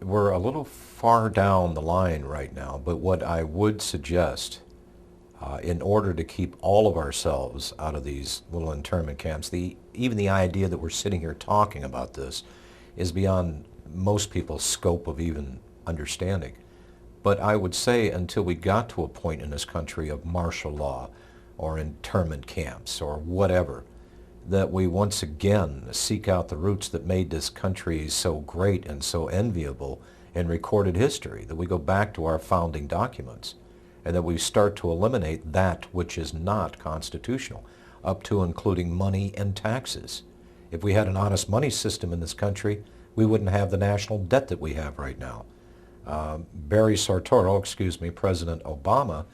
we're a little far down the line right now, but what I would suggest, in order to keep all of ourselves out of these little internment camps, even the idea that we're sitting here talking about this is beyond most people's scope of even understanding. But I would say until we got to a point in this country of martial law or internment camps or whatever, that we once again seek out the roots that made this country so great and so enviable in recorded history, that we go back to our founding documents, and that we start to eliminate that which is not constitutional, up to including money and taxes. If we had an honest money system in this country, we wouldn't have the national debt that we have right now. President Obama,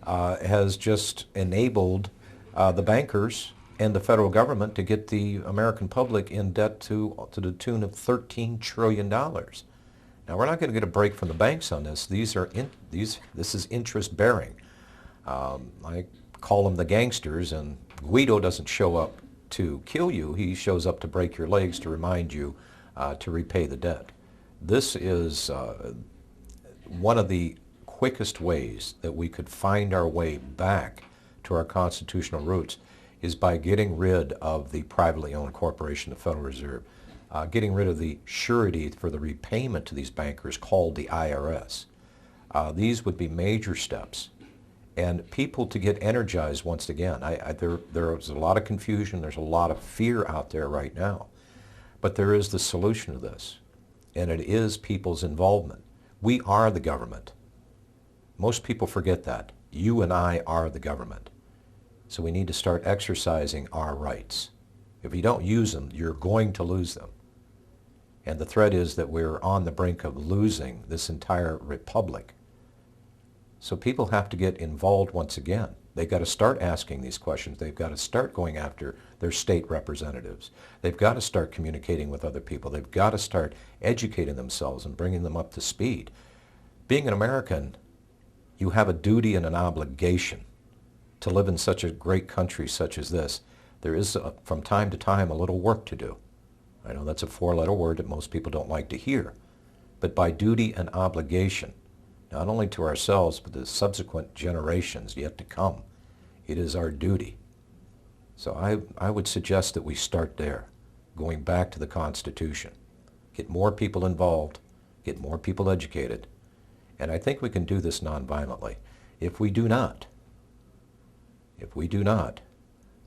has just enabled the bankers and the federal government to get the American public in debt to the tune of $13 trillion. Now, we're not going to get a break from the banks on this. This is interest bearing. I call them the gangsters, and Guido doesn't show up to kill you. He shows up to break your legs to remind you to repay the debt. This is one of the quickest ways that we could find our way back to our constitutional roots is by getting rid of the privately owned corporation, the Federal Reserve, getting rid of the surety for the repayment to these bankers called the IRS. These would be major steps. And people to get energized once again. There's a lot of confusion, there's a lot of fear out there right now. But there is the solution to this, and it is people's involvement. We are the government. Most people forget that. You and I are the government. So we need to start exercising our rights. If you don't use them, you're going to lose them. And the threat is that we're on the brink of losing this entire republic. So people have to get involved once again. They've got to start asking these questions. They've got to start going after their state representatives. They've got to start communicating with other people. They've got to start educating themselves and bringing them up to speed. Being an American, you have a duty and an obligation to live in such a great country such as this. There is, from time to time, a little work to do. I know that's a four-letter word that most people don't like to hear. But by duty and obligation, not only to ourselves, but the subsequent generations yet to come, it is our duty. So I would suggest that we start there, going back to the Constitution. Get more people involved, get more people educated, and I think we can do this nonviolently. If we do not,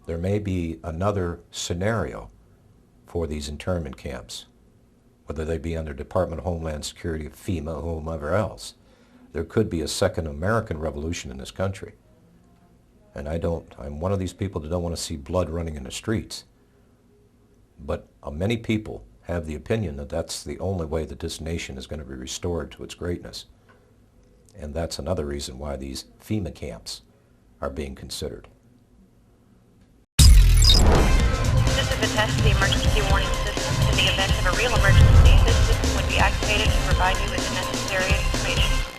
there may be another scenario for these internment camps, whether they be under Department of Homeland Security, FEMA, or whomever else. There could be a second American revolution in this country. And I'm one of these people that don't want to see blood running in the streets. But many people have the opinion that that's the only way that this nation is going to be restored to its greatness. And that's another reason why these FEMA camps are being considered. This is a test of the emergency warning system. In the event of a real emergency, this system would be activated to provide you with the necessary information.